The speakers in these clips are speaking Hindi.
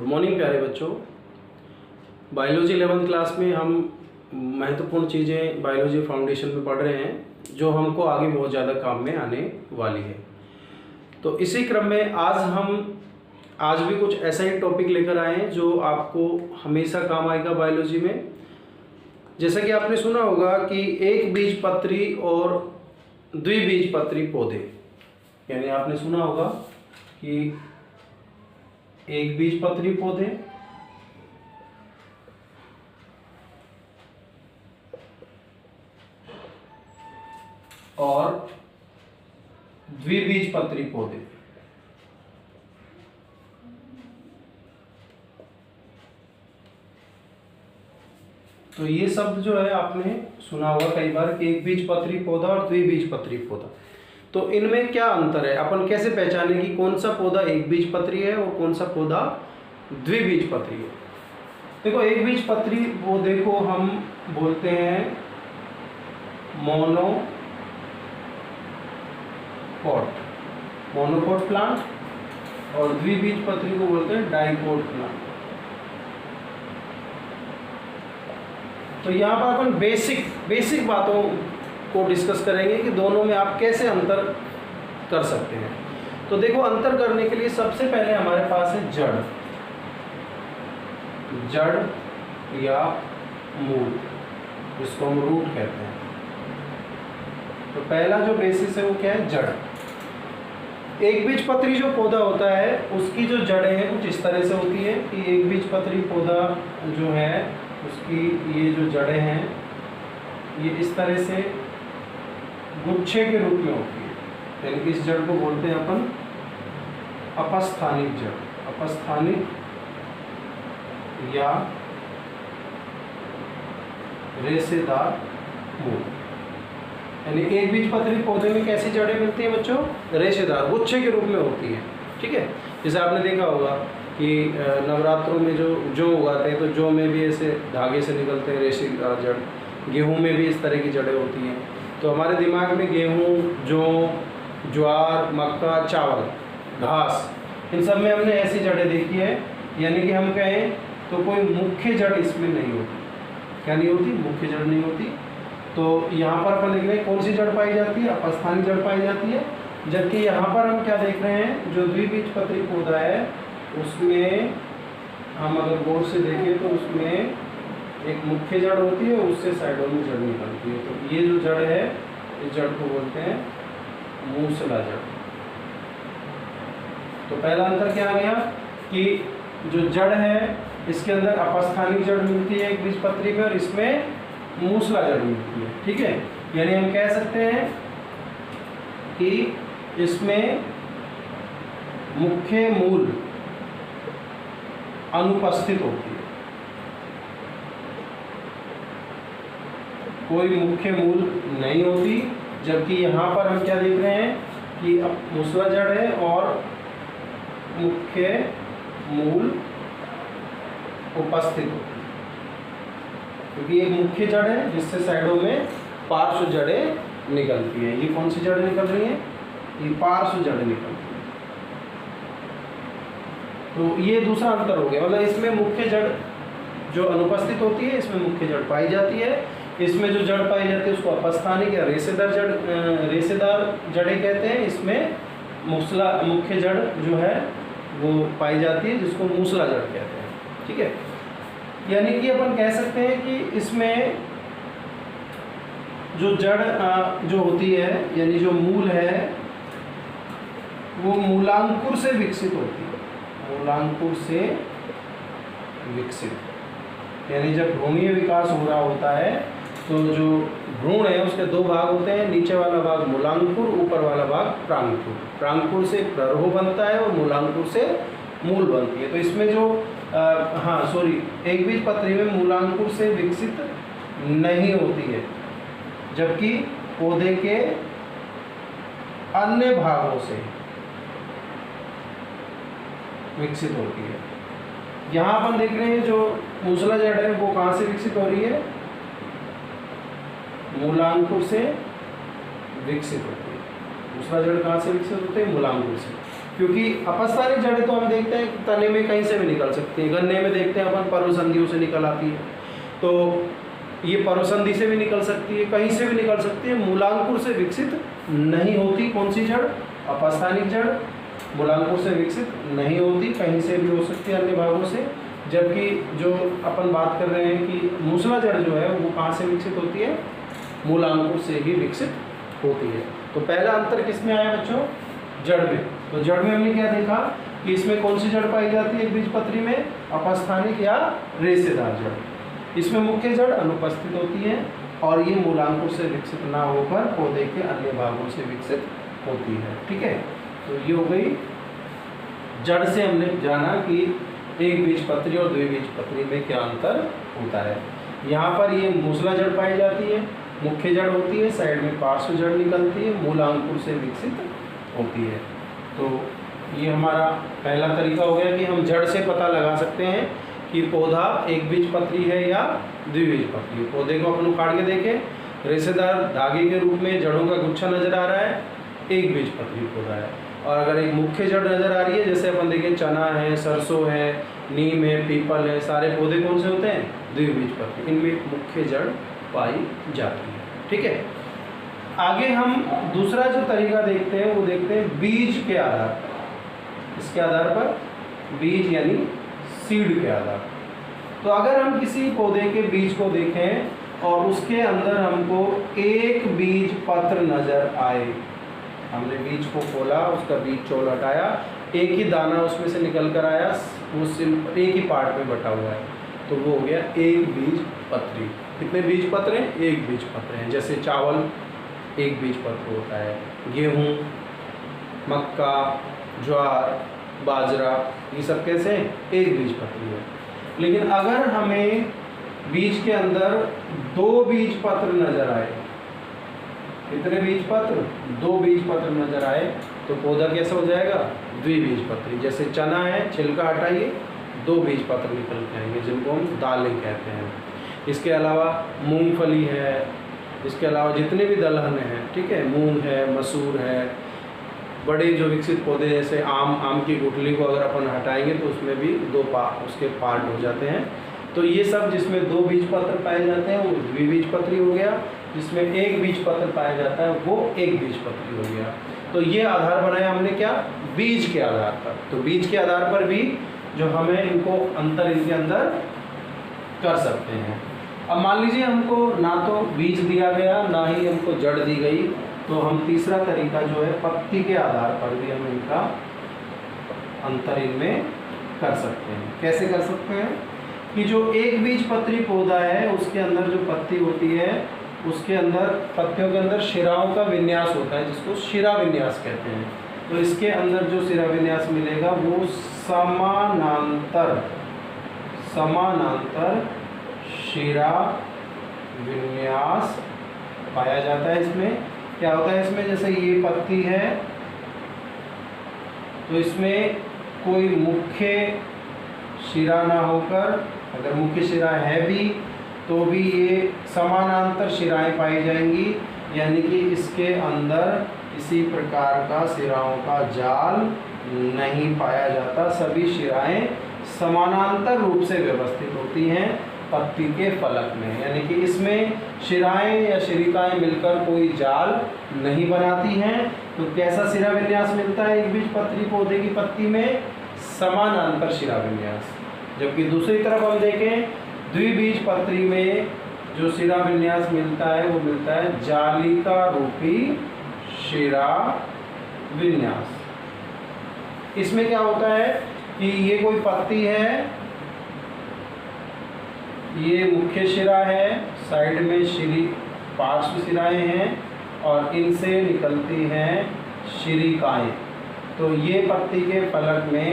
गुड मॉर्निंग प्यारे बच्चों। बायोलॉजी 11th क्लास में हम महत्वपूर्ण चीज़ें बायोलॉजी फाउंडेशन में पढ़ रहे हैं जो हमको आगे बहुत ज़्यादा काम में आने वाली है। तो इसी क्रम में आज भी कुछ ऐसा ही टॉपिक लेकर आए हैं जो आपको हमेशा काम आएगा बायोलॉजी में। जैसा कि आपने सुना होगा कि एक बीजपत्री और द्विबीजपत्री पौधे, यानी आपने सुना होगा कि एक बीजपत्री पौधे और द्विबीजपत्री पौधे। तो ये शब्द जो है आपने सुना होगा कई बार कि एक बीजपत्री पौधा और द्विबीजपत्री पौधा। तो इनमें क्या अंतर है, अपन कैसे पहचाने कि कौन सा पौधा एक बीजपत्री है और कौन सा पौधा द्विबीजपत्री है। देखो, एक बीजपत्री पौधे को हम बोलते हैं मोनोकोट प्लांट और द्विबीजपत्री को बोलते हैं डाइकोट प्लांट। तो यहाँ पर अपन बेसिक बातों को डिस्कस करेंगे कि दोनों में आप कैसे अंतर कर सकते हैं। तो देखो, अंतर करने के लिए सबसे पहले हमारे पास है जड़ या मूल, जिसको हम रूट कहते हैं। तो पहला जो बेसिस है वो क्या है, जड़। एक बीजपत्री जो पौधा होता है उसकी जो जड़ें हैं कुछ इस तरह से होती है कि एक बीजपत्री पौधा जो है उसकी ये जो जड़ें हैं ये इस तरह से गुच्छे के रूप में होती है, यानी कि इस जड़ को बोलते हैं अपन अपस्थानिक जड़, अपस्थानिक या रेशेदार मूल। यानी एक बीजपत्री पौधे में कैसी जड़ें मिलती हैं बच्चों, रेशेदार गुच्छे के रूप में होती है। ठीक है, जैसे आपने देखा होगा कि नवरात्रों में जो उगाते हैं तो जौ में भी ऐसे धागे से निकलते हैं रेशेदार जड़, गेहूं में भी इस तरह की जड़ें होती हैं। तो हमारे दिमाग में गेहूं, जौ, ज्वार, मक्का, चावल, घास, इन सब में हमने ऐसी जड़ें देखी है। यानी कि हम कहें तो कोई मुख्य जड़ इसमें नहीं होती। क्या नहीं होती, मुख्य जड़ नहीं होती। तो यहाँ पर अपन देख रहे हैं कौन सी जड़ पाई जाती है, अपस्थानिक जड़ पाई जाती है। जबकि यहाँ पर हम क्या देख रहे हैं, जो द्विबीजपत्री पौधा है उसमें हम अगर गौर से देखें तो उसमें एक मुख्य जड़ होती है, उससे साइडों में जड़ निकलती है। तो ये जो जड़ है इस जड़ को बोलते हैं मूसला जड़। तो पहला अंतर क्या आ गया कि जो जड़ है इसके अंदर अपस्थानिक जड़ मिलती है एक बीजपत्री में और इसमें मूसला जड़ मिलती है। ठीक है, यानी हम कह सकते हैं कि इसमें मुख्य मूल अनुपस्थित होती है, कोई मुख्य मूल नहीं होती। जबकि यहाँ पर हम क्या देख रहे हैं कि अब मूसला जड़ है और मुख्य मूल उपस्थित होती है, क्योंकि एक मुख्य जड़ है जिससे साइडों में पार्श्व जड़ें निकलती हैं। ये कौन सी जड़ें निकल रही हैं, ये पार्श्व जड़ें निकलती हैं। तो ये दूसरा अंतर हो गया, मतलब इसमें मुख्य जड़ जो अनुपस्थित होती है इसमें मुख्य जड़ पाई जाती है। इसमें जो जड़ पाई जाती है उसको अपस्थानिक या रेशेदार जड़ें कहते हैं। इसमें मुख्य जड़ जो है वो पाई जाती है जिसको मूसला जड़ कहते हैं। ठीक है, यानी कि अपन कह सकते हैं कि इसमें जो जड़ जो होती है यानी जो मूल है वो मूलांकुर से विकसित होती है, मूलांकुर से विकसित। यानी जब भ्रूणीय विकास हो रहा होता है तो जो भ्रूण है उसके दो भाग होते हैं, नीचे वाला भाग मूलांकुर, ऊपर वाला भाग प्रांकुर। प्रांकुर से प्ररोह बनता है और मूलांकुर से मूल बनती है। तो इसमें जो एक बीजपत्री में मूलांकुर से विकसित नहीं होती है, जबकि पौधे के अन्य भागों से विकसित होती है। यहाँ अपन देख रहे हैं जो मूसला जड़ है वो कहाँ से विकसित हो रही है, मूलांकुर से विकसित होती है। मूसला जड़ कहाँ से विकसित होते हैं, मूलांकुर से। क्योंकि अपस्थानिक जड़ें तो हम देखते हैं तने में कहीं से भी निकल सकती हैं। गन्ने में देखते हैं अपन पर्वसंधियों से निकल आती है, तो ये पर्वसंधि से भी निकल सकती है, कहीं से भी निकल सकती है। मूलांकुर से विकसित नहीं होती। कौन सी जड़? अपस्थानिक जड़ मूलांकुर से विकसित नहीं होती, कहीं से भी हो सकती है, अन्य भागों से। जबकि जो अपन बात कर रहे हैं कि मूसला जड़ जो है वो कहाँ से विकसित होती है? मूलांकुर से ही विकसित होती है। तो पहला अंतर किस में आया बच्चों? जड़ में। तो जड़ में हमने क्या देखा कि इसमें कौन सी जड़ पाई जाती है एक बीजपत्री में? अपस्थानिक या रेशेदार जड़। इसमें मुख्य जड़ अनुपस्थित होती है और ये मूलांकुर से विकसित ना होकर पौधे के अन्य भागों से विकसित होती है। ठीक है, तो ये हो गई जड़ से हमने जाना कि एक बीजपत्री और द्विबीजपत्री में क्या अंतर होता है। यहाँ पर ये मूसला जड़ पाई जाती है, मुख्य जड़ होती है, साइड में पार्श्व जड़ निकलती है, मूलांकुर से विकसित होती है। तो ये हमारा पहला तरीका हो गया कि हम जड़ से पता लगा सकते हैं कि पौधा एक बीजपत्री है या द्विबीजपत्री। पौधे को अपन उखाड़ के देखें, रेशेदार धागे के रूप में जड़ों का गुच्छा नजर आ रहा है, एक बीजपत्री पौधा है। और अगर एक मुख्य जड़ नजर आ रही है, जैसे अपन देखें चना है, सरसों है, नीम है, पीपल है, सारे पौधे कौन से होते हैं? द्विबीजपत्री। इनमें मुख्य जड़ पाई जाती है। ठीक है, आगे हम दूसरा जो तरीका देखते हैं वो देखते हैं बीज के आधार पर। इसके आधार पर बीज यानी सीड के आधार। तो अगर हम किसी पौधे के बीज को देखें और उसके अंदर हमको एक बीज पत्र नजर आए, हमने बीज को खोला, उसका बीज चोल हटाया, एक ही दाना उसमें से निकल कर आया, वो सिर्फ एक ही पार्ट में बटा हुआ है, तो वो हो गया एक बीज पत्री। कितने बीज पत्र हैं? एक बीज पत्र हैं। जैसे चावल एक बीज पत्र होता है, गेहूँ, मक्का, ज्वार, बाजरा, ये सब कैसे एक बीज पत्री है। लेकिन अगर हमें बीज के अंदर दो बीज पत्र नजर आए, कितने बीज पत्र? दो बीज पत्र नजर आए, तो पौधा कैसा हो जाएगा? द्विबीजपत्री। जैसे चना है, छिलका हटाइए, दो बीज पत्र निकल के आएंगे, जिनको हम दालें कहते हैं। इसके अलावा मूंगफली है, इसके अलावा जितने भी दलहन हैं, ठीक है, मूंग है, मसूर है, बड़े जो विकसित पौधे जैसे आम की गुठली को अगर अपन हटाएंगे तो उसमें भी उसके पार्ट हो जाते हैं। तो ये सब जिसमें दो बीज पत्र पाए जाते हैं वो द्विबीजपत्री हो गया, जिसमें एक बीज पत्र पाया जाता है वो एक बीजपत्री हो गया। तो ये आधार बनाया हमने क्या? बीज के आधार पर। तो बीज के आधार पर भी जो हमें इनको अंतर इनके अंदर कर सकते हैं। अब मान लीजिए हमको ना तो बीज दिया गया ना ही हमको जड़ दी गई, तो हम तीसरा तरीका जो है पत्ती के आधार पर भी हम इनका अंतर इनमें कर सकते हैं। कैसे कर सकते हैं? कि जो एक बीजपत्री पौधा है उसके अंदर जो पत्ती होती है उसके अंदर पत्तियों के अंदर शिराओं का विन्यास होता है, जिसको शिरा विन्यास कहते हैं। तो इसके अंदर जो शिरा विन्यास मिलेगा वो समानांतर शिरा विन्यास पाया जाता है। इसमें क्या होता है? इसमें जैसे ये पत्ती है तो इसमें कोई मुख्य शिरा ना होकर, अगर मुख्य शिरा है भी तो भी ये समानांतर शिराएं पाई जाएंगी, यानी कि इसके अंदर किसी प्रकार का शिराओं का जाल नहीं पाया जाता। सभी शिराएं समानांतर रूप से व्यवस्थित होती हैं पत्ती के फलक में, यानी कि इसमें शिराएं या शिरिकाएं मिलकर कोई जाल नहीं बनाती हैं। तो कैसा शिरा विन्यास मिलता है एक बीजपत्री पौधे की पत्ती में? समानांतर शिरा विन्यास। जबकि दूसरी तरफ हम देखें द्विबीजपत्री में जो शिरा विन्यास मिलता है वो मिलता है जालिका रूपी शिरा विन्यास। इसमें क्या होता है कि ये कोई पत्ती है, ये मुख्य शिरा है, साइड में पार्श्व शिराएं हैं और इनसे निकलती हैं शिरिकाएं। तो ये पत्ती के फलक में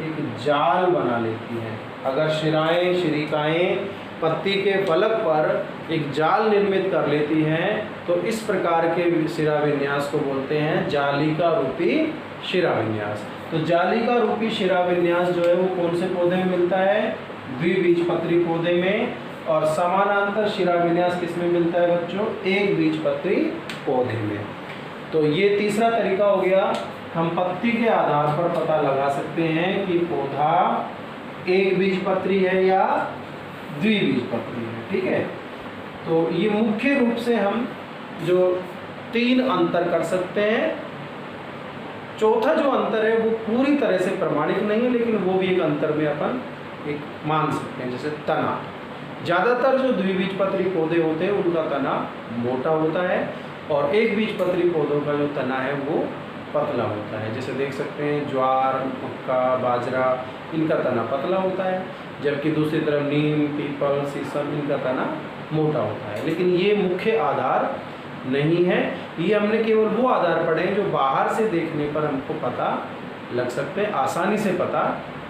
एक जाल बना लेती हैं। अगर शिराएं शिरिकाएं पत्ती के फलक पर एक जाल निर्मित कर लेती हैं तो इस प्रकार के शिरा विन्यास को बोलते हैं जालिका रूपी शिरा विन्यास। तो जालिका रूपी शिरा विन्यास जो है वो कौन से पौधे में मिलता है? द्विबीजपत्री पौधे में। और समानांतर शिरा विन्यास किसमें मिलता है बच्चों? एक बीजपत्री पौधे में। तो ये तीसरा तरीका हो गया हम पत्ती के आधार पर पता लगा सकते हैं कि पौधा एक बीजपत्री है या द्विबीजपत्री है। ठीक है, तो ये मुख्य रूप से हम जो 3 अंतर कर सकते हैं। चौथा जो अंतर है वो पूरी तरह से प्रमाणित नहीं है, लेकिन वो भी एक अंतर में अपन एक मान सकते हैं। जैसे तना, ज़्यादातर जो द्विबीजपत्री पौधे होते हैं उनका तना मोटा होता है और एक बीजपत्री पौधों का जो तना है वो पतला होता है। जैसे देख सकते हैं ज्वार, मक्का, बाजरा, इनका तना पतला होता है, जबकि दूसरी तरफ नीम, पीपल, शीशम, इनका तना मोटा होता है। लेकिन ये मुख्य आधार नहीं है, ये हमने केवल वो आधार पढ़े हैं जो बाहर से देखने पर हमको पता लग सकते हैं, आसानी से पता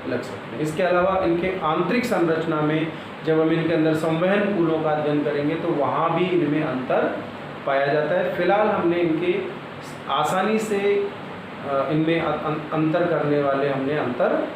लग सकते हैं। इसके अलावा इनके आंतरिक संरचना में जब हम इनके अंदर संवहन कूलों का अध्ययन करेंगे तो वहाँ भी इनमें अंतर पाया जाता है। फिलहाल हमने इनके आसानी से इनमें अंतर करने वाले हमने अंतर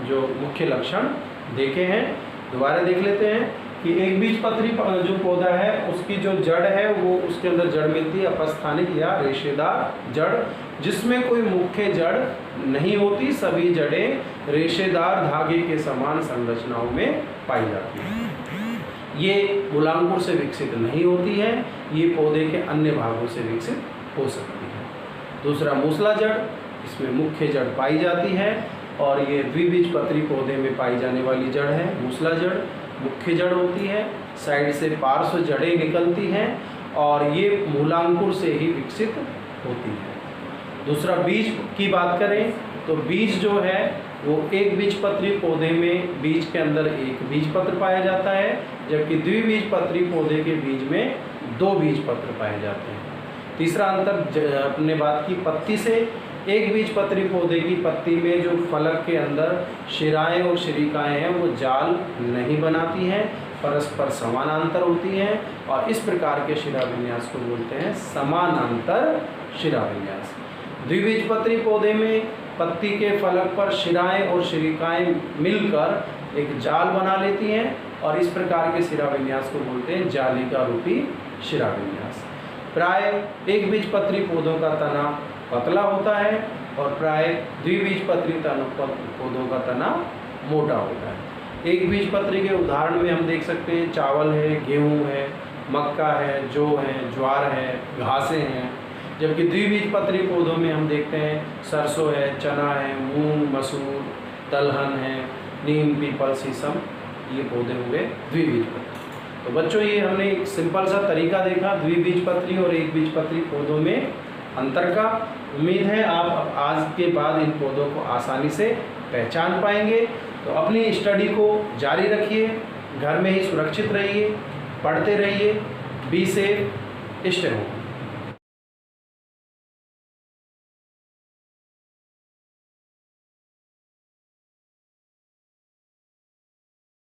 जो मुख्य लक्षण देखे हैं। दोबारा देख लेते हैं कि एक बीजपत्री जो पौधा है उसकी जो जड़ है वो उसके अंदर जड़ मिलती है अपस्थानिक या रेशेदार जड़, जिसमें कोई मुख्य जड़ नहीं होती। सभी जड़ें रेशेदार धागे के समान संरचनाओं में पाई जाती हैं। ये मूलांकुर से विकसित नहीं होती है, ये पौधे के अन्य भागों से विकसित हो सकती है। दूसरा मूसला जड़, इसमें मुख्य जड़ पाई जाती है और ये द्विबीजपत्री पौधे में पाई जाने वाली जड़ है। मूसला जड़ मुख्य जड़ होती है, साइड से पार्श्व जड़ें निकलती हैं और ये मूलांकुर से ही विकसित होती है। दूसरा बीज की बात करें तो बीज जो है वो एक बीजपत्री पौधे में बीज के अंदर एक बीजपत्र पाया जाता है, जबकि द्विबीजपत्री पौधे के बीज में 2 बीजपत्र पाए जाते हैं। तीसरा अंतर अपने बात की पत्ती से, एक बीजपत्री पौधे की पत्ती में जो फलक के अंदर शिराएं और शिरिकाएं हैं वो जाल नहीं बनाती हैं, परस्पर समानांतर होती हैं और इस प्रकार के शिरा विन्यास को बोलते हैं समानांतर शिरा विन्यास। द्विबीजपत्री पौधे में पत्ती के फलक पर शिराएं और शिरिकाएं मिलकर एक जाल बना लेती हैं और इस प्रकार के शिरा विन्यास को बोलते हैं जालिका रूपी शिरा विन्यास। प्राय एक बीजपत्री पौधों का तना पतला होता है और प्राय द्विबीजपत्री पौधों का तना मोटा होता है। एक बीजपत्री के उदाहरण में हम देख सकते हैं चावल है, गेहूँ है, मक्का है, जौ है, ज्वार है, घासें हैं, जबकि द्विबीजपत्री पौधों में हम देखते हैं सरसों है, चना है, मूंग, मसूर, दलहन है, नीम, पीपल, शीशम, ये पौधे हुए द्विबीजपत्री। तो बच्चों ये हमने एक सिंपल सा तरीका देखा द्विबीजपत्री और एक बीजपत्री पौधों में अंतर का। उम्मीद है आप आज के बाद इन पौधों को आसानी से पहचान पाएंगे। तो अपनी स्टडी को जारी रखिए, घर में ही सुरक्षित रहिए, पढ़ते रहिए, बी सेफ, स्टे होम।